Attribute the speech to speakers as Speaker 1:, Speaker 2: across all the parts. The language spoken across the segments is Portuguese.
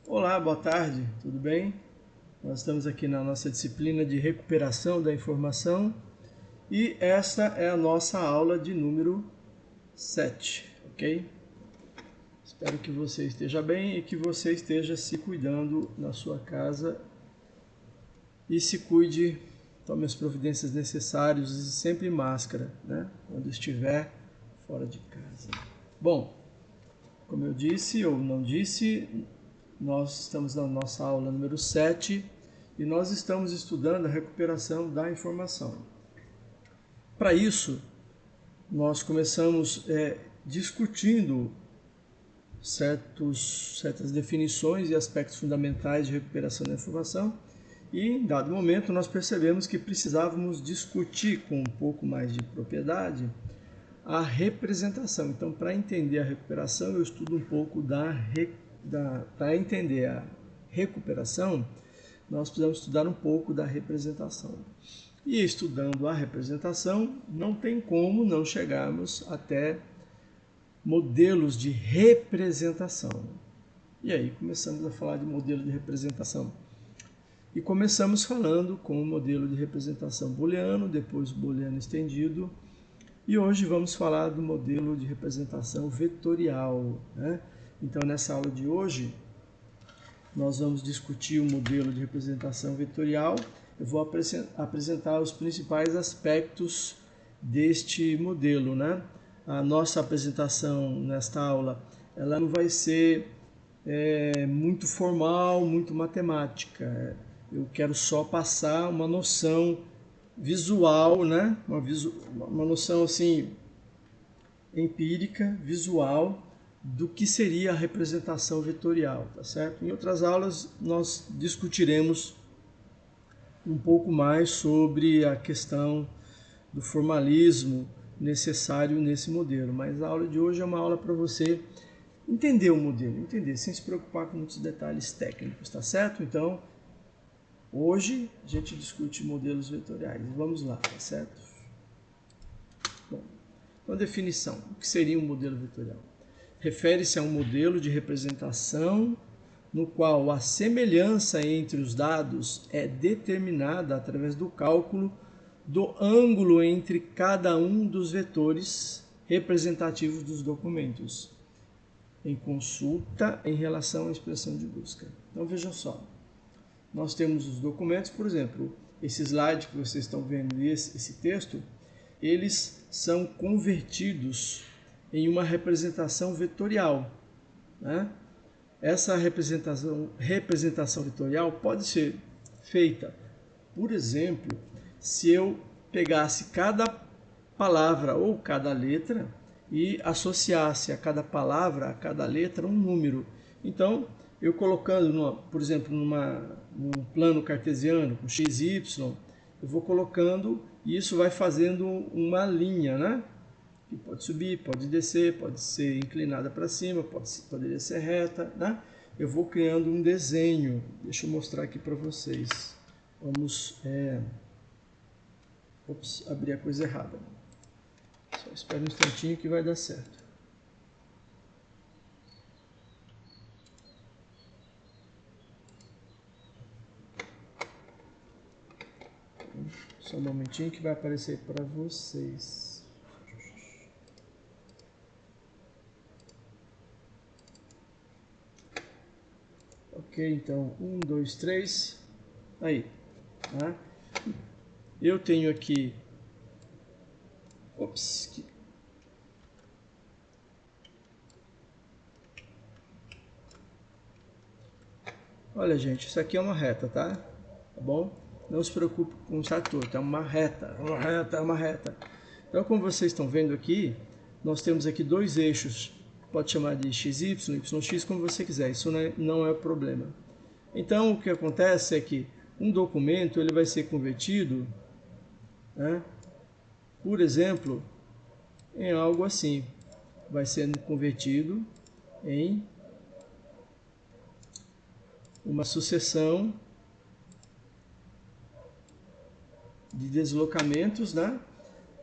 Speaker 1: Olá, boa tarde, tudo bem? Nós estamos aqui na nossa disciplina de recuperação da informação e esta é a nossa aula de número 7, ok? Espero que você esteja bem e que você esteja se cuidando na sua casa e se cuide, tome as providências necessárias, use sempre máscara, né? Quando estiver fora de casa. Bom, como eu disse ou não disse, nós estamos na nossa aula número 7 e nós estamos estudando a recuperação da informação. Para isso, nós começamos discutindo certas definições e aspectos fundamentais de recuperação da informação e, em dado momento, nós percebemos que precisávamos discutir com um pouco mais de propriedade a representação. Então, para entender a recuperação, eu estudo um pouco para entender a recuperação, nós precisamos estudar um pouco da representação. E estudando a representação, não tem como não chegarmos até modelos de representação. E aí começamos a falar de modelo de representação. E começamos falando com o modelo de representação booleano, depois booleano estendido, e hoje vamos falar do modelo de representação vetorial, né? Então, nessa aula de hoje, nós vamos discutir o modelo de representação vetorial. Eu vou apresentar os principais aspectos deste modelo, né? A nossa apresentação nesta aula, ela não vai ser muito formal, muito matemática. Eu quero só passar uma noção visual, né? Uma noção assim empírica, visual, do que seria a representação vetorial, tá certo? Em outras aulas nós discutiremos um pouco mais sobre a questão do formalismo necessário nesse modelo, mas a aula de hoje é uma aula para você entender o modelo, entender, sem se preocupar com muitos detalhes técnicos, tá certo? Então, hoje a gente discute modelos vetoriais. Vamos lá, tá certo? Bom, então, definição. O que seria um modelo vetorial? Refere-se a um modelo de representação no qual a semelhança entre os dados é determinada através do cálculo do ângulo entre cada um dos vetores representativos dos documentos, em consulta em relação à expressão de busca. Então, vejam só. Nós temos os documentos, por exemplo, esse slide que vocês estão vendo e esse texto, eles são convertidos em uma representação vetorial, né? Essa representação vetorial pode ser feita, por exemplo, se eu pegasse cada palavra ou cada letra e associasse a cada palavra, a cada letra, um número. Então, eu colocando, por exemplo, num plano cartesiano, com x, y, eu vou colocando e isso vai fazendo uma linha, né? Que pode subir, pode descer, pode ser inclinada para cima, poderia ser reta, né? Eu vou criando um desenho. Deixa eu mostrar aqui para vocês. Vamos... Ops, abri a coisa errada. Só espera um instantinho que vai dar certo. Só um momentinho que vai aparecer para vocês. Ok, então, 1, 2, 3, aí, tá? Eu tenho aqui, olha, gente, isso aqui é uma reta, tá? Tá bom? Não se preocupe com o torto, é uma reta. Então, como vocês estão vendo aqui, nós temos aqui dois eixos, pode chamar de XY, YX, como você quiser, isso não é o problema. Então, o que acontece é que um documento ele vai ser convertido, né, por exemplo, em algo assim. Vai sendo convertido em uma sucessão de deslocamentos, né?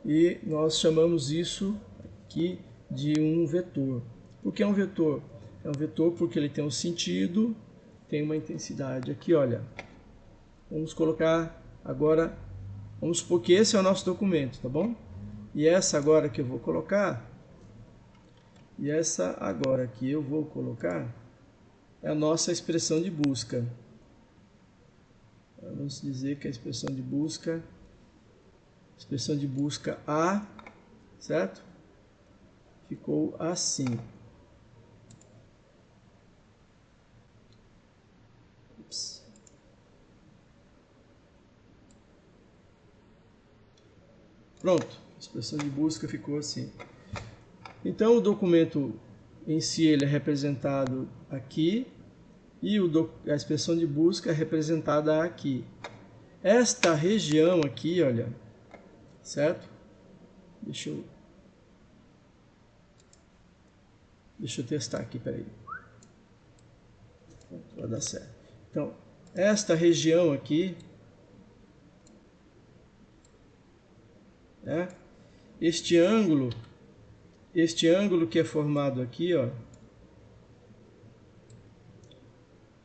Speaker 1: E nós chamamos isso aqui de um vetor. Por que é um vetor? É um vetor porque ele tem um sentido, tem uma intensidade. Aqui, olha, vamos colocar agora, vamos supor que esse é o nosso documento, tá bom? E essa agora que eu vou colocar, e essa agora que eu vou colocar, é a nossa expressão de busca. Vamos dizer que a expressão de busca A, certo? Ficou assim. Ups. Pronto, a expressão de busca ficou assim. Então o documento em si ele é representado aqui e a expressão de busca é representada aqui. Esta região aqui, olha, certo? Deixa eu testar aqui, peraí. Vai dar certo. Então, esta região aqui, né? Este ângulo que é formado aqui, ó,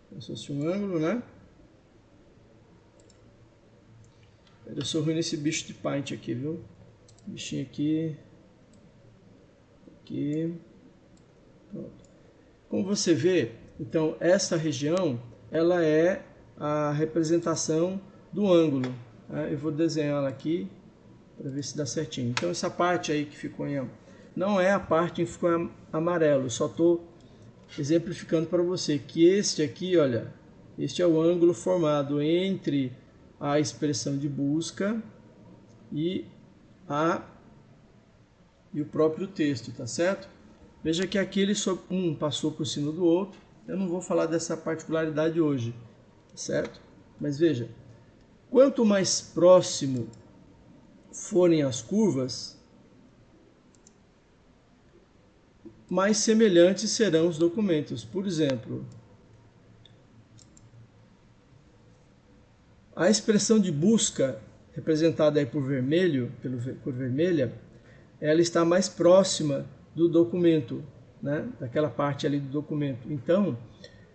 Speaker 1: como se fosse um ângulo, né? Eu sou ruim nesse bicho de Paint aqui, viu? Bichinho aqui. Aqui. Pronto. Como você vê, então, essa região, ela é a representação do ângulo. Né? Eu vou desenhar ela aqui, para ver se dá certinho. Então, essa parte aí que ficou em... Não é a parte que ficou em amarelo, eu só estou exemplificando para você que este aqui, olha, este é o ângulo formado entre a expressão de busca e o próprio texto, tá certo? Veja que aqui um passou por cima do outro. Eu não vou falar dessa particularidade hoje, tá certo? Mas veja, quanto mais próximo forem as curvas, mais semelhantes serão os documentos. Por exemplo, a expressão de busca, representada aí por vermelho, por vermelha, ela está mais próxima do documento, né? Daquela parte ali do documento. Então,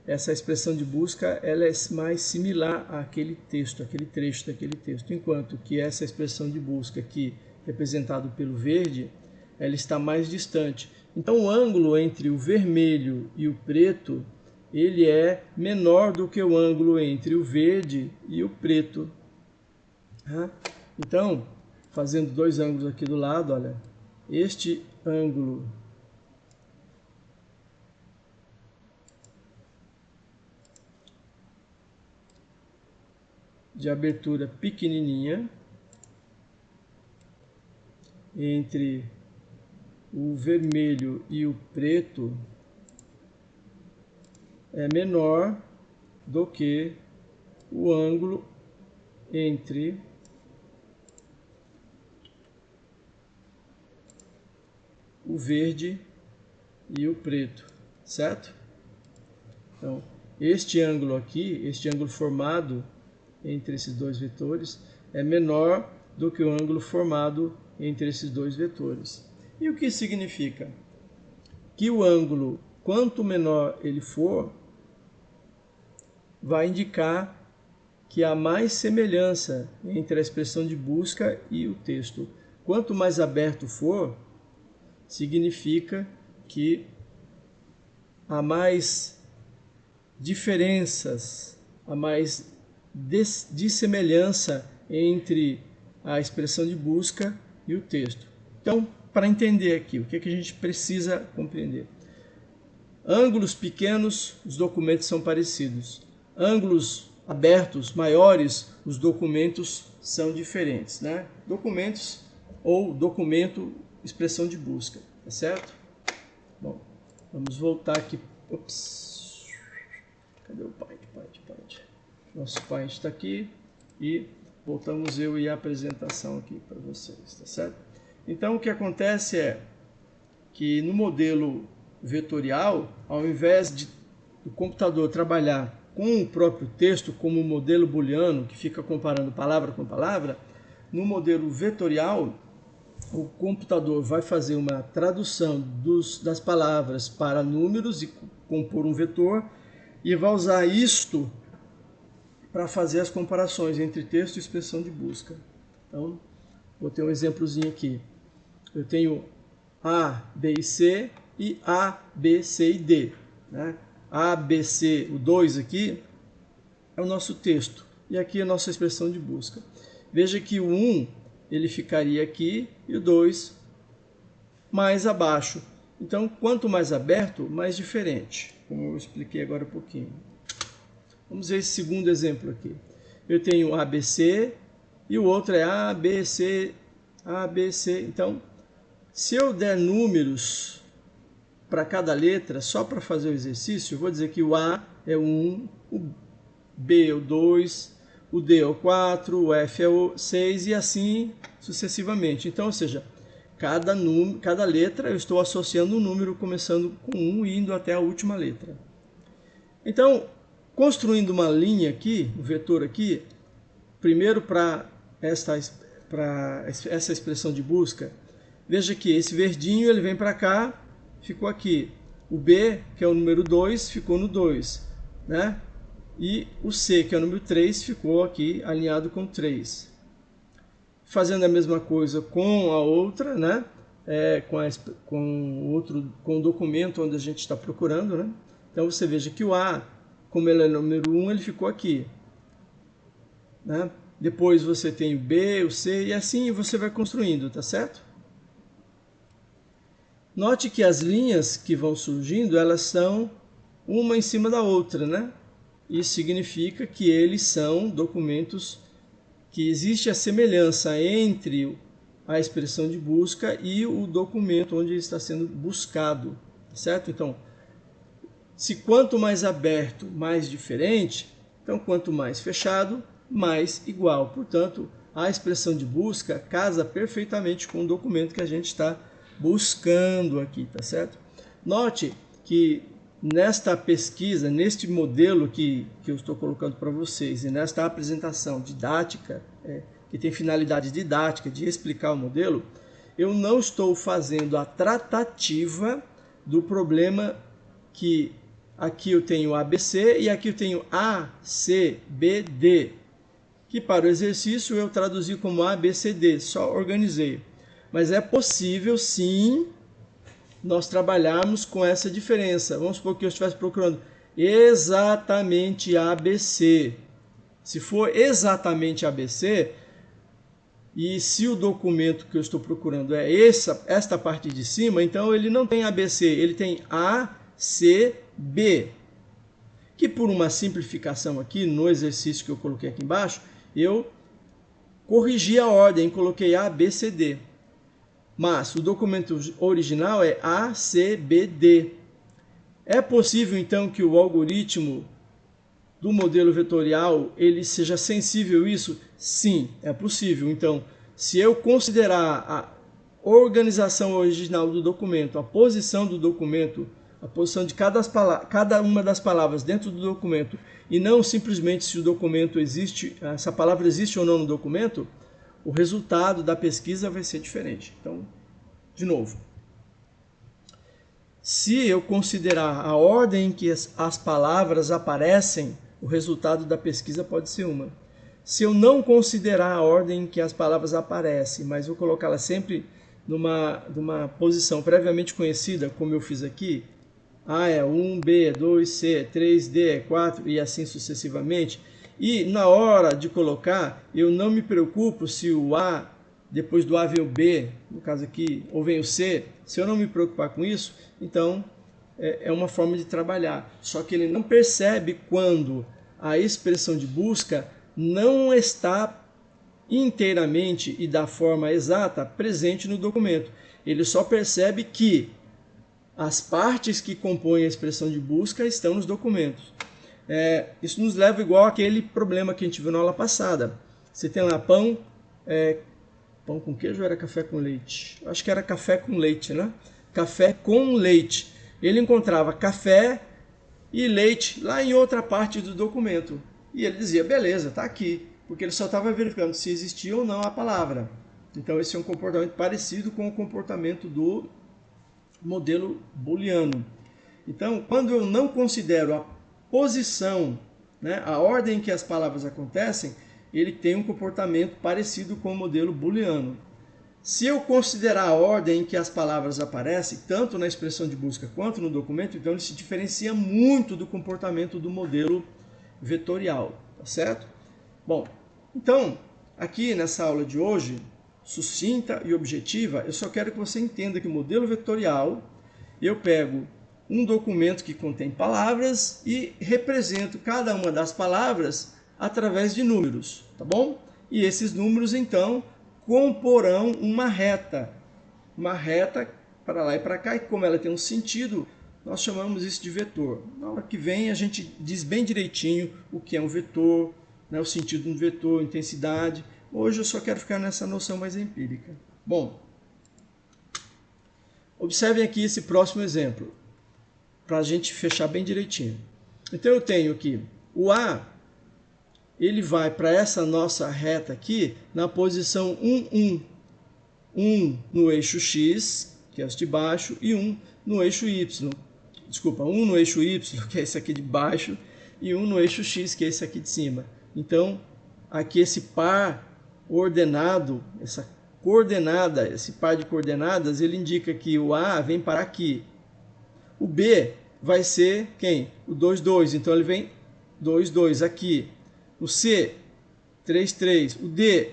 Speaker 1: essa expressão de busca ela é mais similar àquele texto, àquele trecho daquele texto, enquanto que essa expressão de busca aqui, representado pelo verde, ela está mais distante. Então, o ângulo entre o vermelho e o preto, ele é menor do que o ângulo entre o verde e o preto. Então, fazendo dois ângulos aqui do lado, olha, este ângulo de abertura pequenininha entre o vermelho e o preto é menor do que o ângulo entre o verde e o preto, certo? Então, este ângulo aqui, este ângulo formado entre esses dois vetores, é menor do que o ângulo formado entre esses dois vetores. E o que significa? Que o ângulo, quanto menor ele for, vai indicar que há mais semelhança entre a expressão de busca e o texto. Quanto mais aberto for, significa que há mais diferenças, há mais dissemelhança entre a expressão de busca e o texto. Então, para entender aqui, o que a gente precisa compreender? Ângulos pequenos, os documentos são parecidos. Ângulos abertos, maiores, os documentos são diferentes, né? Documentos ou documento, expressão de busca, tá certo? Bom, vamos voltar aqui. Ops. Cadê o Paint? Nosso Paint está aqui e voltamos eu e a apresentação aqui para vocês, tá certo? Então, o que acontece é que no modelo vetorial, ao invés do computador trabalhar com o próprio texto como um modelo booleano, que fica comparando palavra com palavra, no modelo vetorial, o computador vai fazer uma tradução das palavras para números e compor um vetor, e vai usar isto para fazer as comparações entre texto e expressão de busca. Então, vou ter um exemplozinho aqui. Eu tenho A, B e C e A, B, C e D. Né? A, B, C, o 2 aqui é o nosso texto e aqui é a nossa expressão de busca. Veja que o 1 ele ficaria aqui e o 2 mais abaixo. Então, quanto mais aberto, mais diferente, como eu expliquei agora um pouquinho. Vamos ver esse segundo exemplo aqui. Eu tenho ABC e o outro é ABC, ABC. Então, se eu der números para cada letra, só para fazer o exercício, eu vou dizer que o A é o 1, o B é o 2, o D é o 4, o F é o 6 e assim sucessivamente. Então, ou seja, cada letra eu estou associando um número começando com 1 e indo até a última letra. Então, construindo uma linha aqui, um vetor aqui, primeiro para essa expressão de busca, veja que esse verdinho ele vem para cá, ficou aqui. O B, que é o número 2, ficou no 2, né? E o C, que é o número 3, ficou aqui alinhado com 3. Fazendo a mesma coisa com a outra, né? Com o documento onde a gente está procurando, né? Então você veja que o A, como ele é o número 1, ele ficou aqui. Né? Depois você tem o B, o C, e assim você vai construindo, tá certo? Note que as linhas que vão surgindo, elas são uma em cima da outra, né? Isso significa que eles são documentos que existe a semelhança entre a expressão de busca e o documento onde está sendo buscado, certo? Então, se quanto mais aberto, mais diferente, então quanto mais fechado, mais igual. Portanto, a expressão de busca casa perfeitamente com o documento que a gente está buscando aqui, tá certo? Note que nesta pesquisa, neste modelo que eu estou colocando para vocês e nesta apresentação didática, que tem finalidade didática de explicar o modelo, eu não estou fazendo a tratativa do problema que aqui eu tenho ABC e aqui eu tenho A, C, B, D, que para o exercício eu traduzi como A, B, C, D, só organizei. Mas é possível sim nós trabalharmos com essa diferença. Vamos supor que eu estivesse procurando exatamente ABC. Se for exatamente ABC, e se o documento que eu estou procurando é esta parte de cima, então ele não tem ABC, ele tem A, C, B. Que por uma simplificação aqui, no exercício que eu coloquei aqui embaixo, eu corrigi a ordem, coloquei A, B, C, D. Mas o documento original é ACBD. É possível, então, que o algoritmo do modelo vetorial ele seja sensível a isso? Sim, é possível. Então, se eu considerar a organização original do documento, a posição do documento, a posição de cada uma das palavras dentro do documento, e não simplesmente se o documento existe, essa palavra existe ou não no documento, o resultado da pesquisa vai ser diferente. Então, de novo, se eu considerar a ordem em que as palavras aparecem, o resultado da pesquisa pode ser uma. Se eu não considerar a ordem em que as palavras aparecem, mas vou colocá-las sempre numa posição previamente conhecida, como eu fiz aqui, A é 1, B é 2, C é 3, D é 4 e assim sucessivamente, e na hora de colocar, eu não me preocupo se o A, depois do A vem o B, no caso aqui, ou vem o C, se eu não me preocupar com isso, então é uma forma de trabalhar. Só que ele não percebe quando a expressão de busca não está inteiramente e da forma exata presente no documento. Ele só percebe que as partes que compõem a expressão de busca estão nos documentos. Isso nos leva igual àquele problema que a gente viu na aula passada. Você tem lá pão com queijo ou era café com leite? Acho que era café com leite, né? Café com leite. Ele encontrava café e leite lá em outra parte do documento. E ele dizia, beleza, está aqui. Porque ele só estava verificando se existia ou não a palavra. Então esse é um comportamento parecido com o comportamento do modelo booleano. Então, quando eu não considero posição, né, a ordem em que as palavras acontecem, ele tem um comportamento parecido com o modelo booleano. Se eu considerar a ordem em que as palavras aparecem, tanto na expressão de busca quanto no documento, então ele se diferencia muito do comportamento do modelo vetorial, tá certo? Bom, então, aqui nessa aula de hoje, sucinta e objetiva, eu só quero que você entenda que o modelo vetorial, eu pego um documento que contém palavras e represento cada uma das palavras através de números, tá bom? E esses números, então, comporão uma reta para lá e para cá, e como ela tem um sentido, nós chamamos isso de vetor. Na hora que vem a gente diz bem direitinho o que é um vetor, né, o sentido de um vetor, intensidade. Hoje eu só quero ficar nessa noção mais empírica. Bom, observem aqui esse próximo exemplo, para a gente fechar bem direitinho. Então eu tenho aqui o A, ele vai para essa nossa reta aqui na posição 1, 1. 1 no eixo X, que é esse de baixo, e 1 no eixo Y. Desculpa, 1 no eixo Y, que é esse aqui de baixo, e 1 no eixo X, que é esse aqui de cima. Então, aqui esse par ordenado, essa coordenada, esse par de coordenadas, ele indica que o A vem para aqui. O B vai ser quem? O 2, 2. Então, ele vem 2, 2 aqui. O C, 3, 3. O D,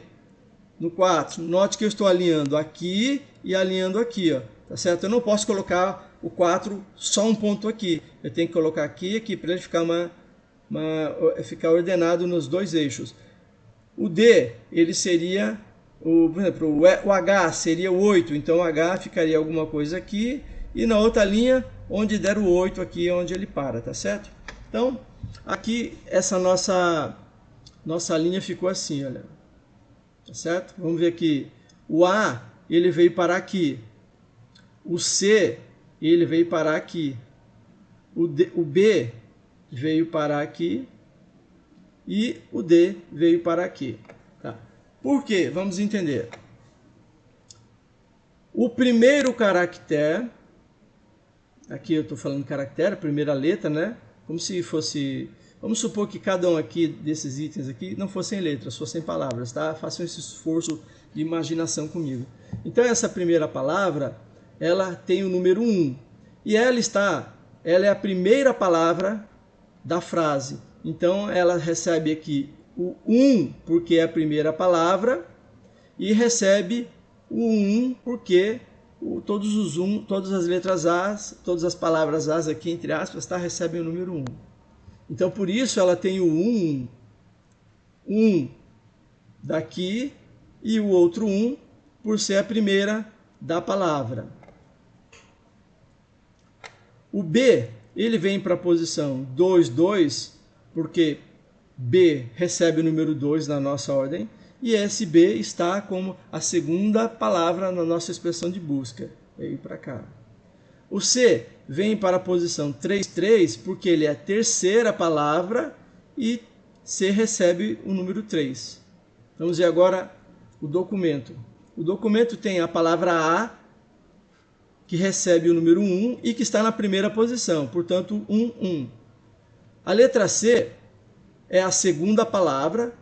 Speaker 1: no 4. Note que eu estou alinhando aqui e alinhando aqui, ó. Tá certo? Eu não posso colocar o 4 só um ponto aqui. Eu tenho que colocar aqui e aqui para ele ficar, ficar ordenado nos dois eixos. O D, ele seria, por exemplo, o H seria o 8. Então o H ficaria alguma coisa aqui. E na outra linha, onde der o 8, aqui é onde ele para, tá certo? Então, aqui essa nossa linha ficou assim, olha. Tá certo? Vamos ver aqui. O A, ele veio parar aqui. O C, ele veio parar aqui. O B veio parar aqui. E o D veio parar aqui. Tá. Por quê? Vamos entender. O primeiro caractere, aqui eu estou falando caractere, a primeira letra, né? Como se fosse... Vamos supor que cada um aqui desses itens aqui não fossem letras, fossem palavras, tá? Façam esse esforço de imaginação comigo. Então essa primeira palavra, ela tem o número 1. E ela é a primeira palavra da frase. Então ela recebe aqui o 1 porque é a primeira palavra e recebe o 1 porque todas as letras A, todas as palavras A aqui entre aspas, tá? Recebem o número 1. Então, por isso, ela tem o 1 daqui e o outro 1 por ser a primeira da palavra. O B, ele vem para a posição 2, 2, porque B recebe o número 2 na nossa ordem, e esse B está como a segunda palavra na nossa expressão de busca. Veio para cá. O C vem para a posição 3, 3, porque ele é a terceira palavra e C recebe o número 3. Vamos ver agora o documento. O documento tem a palavra A, que recebe o número 1 e que está na primeira posição, portanto 1, 1. A letra C é a segunda palavra,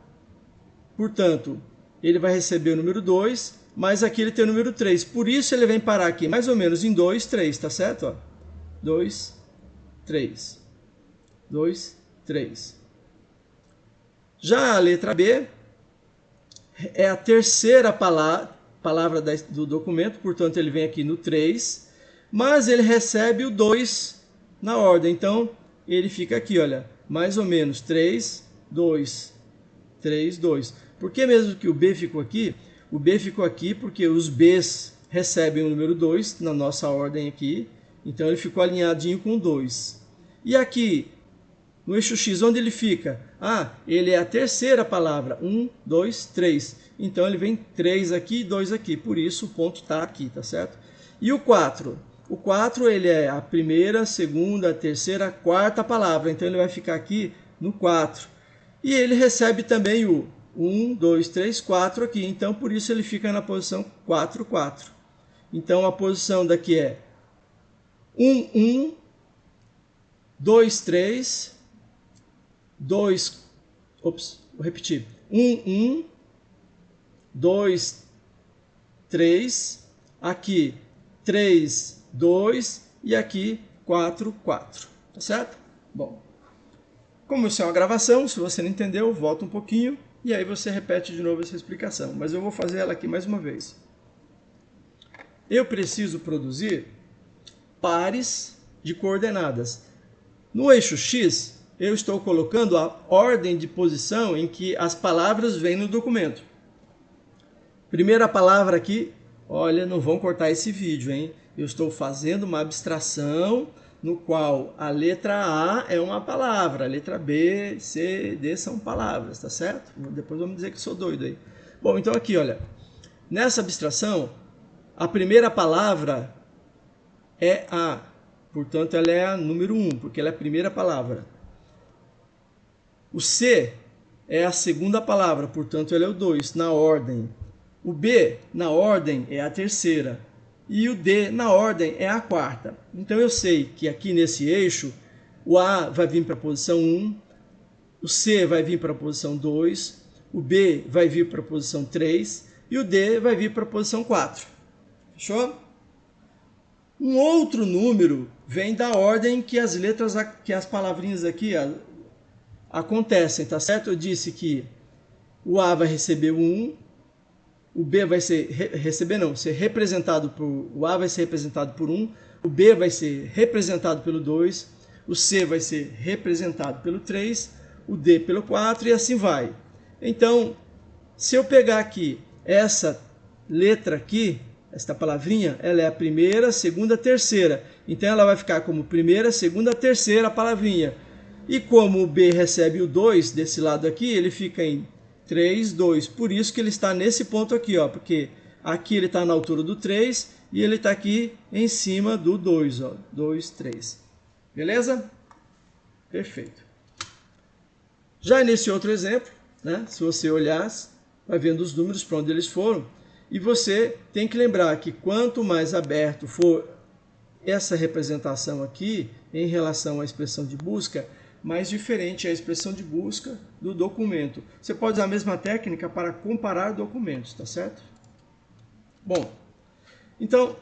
Speaker 1: portanto ele vai receber o número 2, mas aqui ele tem o número 3. Por isso ele vem parar aqui mais ou menos em 2, 3, tá certo? Ó. 2, 3. 2, 3. Já a letra B é a terceira palavra do documento, portanto ele vem aqui no 3, mas ele recebe o 2 na ordem. Então ele fica aqui, olha, mais ou menos 3, 2, 3, 2. Por que mesmo que o B ficou aqui? O B ficou aqui porque os Bs recebem o número 2 na nossa ordem aqui. Então ele ficou alinhadinho com 2. E aqui, no eixo X, onde ele fica? Ah, ele é a terceira palavra. 1, 2, 3. Então ele vem 3 aqui e 2 aqui. Por isso o ponto está aqui, tá certo? E o 4? O 4 ele é a primeira, segunda, terceira, quarta palavra. Então ele vai ficar aqui no 4. E ele recebe também o 1, 2, 3, 4 aqui. Então, por isso ele fica na posição 4, 4. Então, a posição daqui é 1, 1, 2, 3, 2, ops, vou repetir, 1, 1, 2, 3, aqui 3, 2 e aqui 4, 4, tá certo? Bom, como isso é uma gravação, se você não entendeu, volta um pouquinho e aí você repete de novo essa explicação, mas eu vou fazer ela aqui mais uma vez. Eu preciso produzir pares de coordenadas. No eixo X, eu estou colocando a ordem de posição em que as palavras vêm no documento. Primeira palavra aqui, olha, não vão cortar esse vídeo, hein? Eu estou fazendo uma abstração no qual a letra A é uma palavra, a letra B, C, D são palavras, tá certo? Depois vamos dizer que sou doido aí. Bom, então aqui, olha, nessa abstração, a primeira palavra é A, portanto ela é a número 1, porque ela é a primeira palavra. O C é a segunda palavra, portanto ela é o 2, na ordem. O B, na ordem, é a terceira. E o D, na ordem, é a quarta. Então eu sei que aqui nesse eixo, o A vai vir para a posição 1, o C vai vir para a posição 2, o B vai vir para a posição 3 e o D vai vir para a posição 4. Fechou? Um outro número vem da ordem que as letras, que as palavrinhas aqui acontecem, tá certo? Eu disse que o A vai receber o 1, o B vai ser ser representado por, o A vai ser representado por 1, o B vai ser representado pelo 2, o C vai ser representado pelo 3, o D pelo 4 e assim vai. Então, se eu pegar aqui essa letra aqui, esta palavrinha, ela é a primeira, segunda, terceira. Então ela vai ficar como primeira, segunda, terceira palavrinha. E como o B recebe o 2 desse lado aqui, ele fica em 3, 2. Por isso que ele está nesse ponto aqui, ó, porque aqui ele está na altura do 3 e ele está aqui em cima do 2, ó, 2, 3. Beleza? Perfeito. Já nesse outro exemplo, né, se você olhar, vai vendo os números para onde eles foram, e você tem que lembrar que quanto mais aberto for essa representação aqui em relação à expressão de busca, mais diferente é a expressão de busca do documento. Você pode usar a mesma técnica para comparar documentos, tá certo? Bom, então,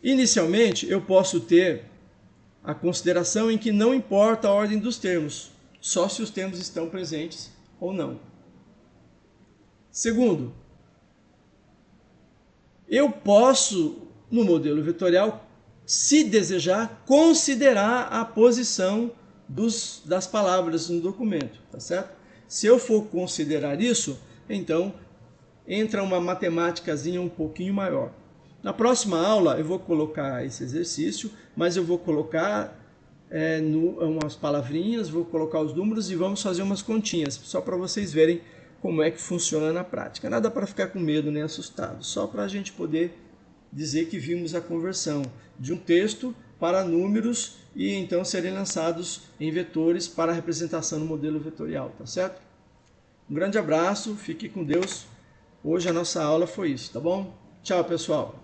Speaker 1: inicialmente eu posso ter a consideração em que não importa a ordem dos termos, só se os termos estão presentes ou não. Segundo, eu posso, no modelo vetorial, se desejar, considerar a posição das palavras no documento, tá certo? Se eu for considerar isso, então entra uma matemáticazinha um pouquinho maior. Na próxima aula eu vou colocar esse exercício, mas eu vou colocar umas palavrinhas, vou colocar os números e vamos fazer umas continhas, só para vocês verem como é que funciona na prática. Nada para ficar com medo nem assustado, só para a gente poder dizer que vimos a conversão de um texto para números e então serem lançados em vetores para representação no modelo vetorial, tá certo? Um grande abraço, fique com Deus. Hoje a nossa aula foi isso, tá bom? Tchau, pessoal!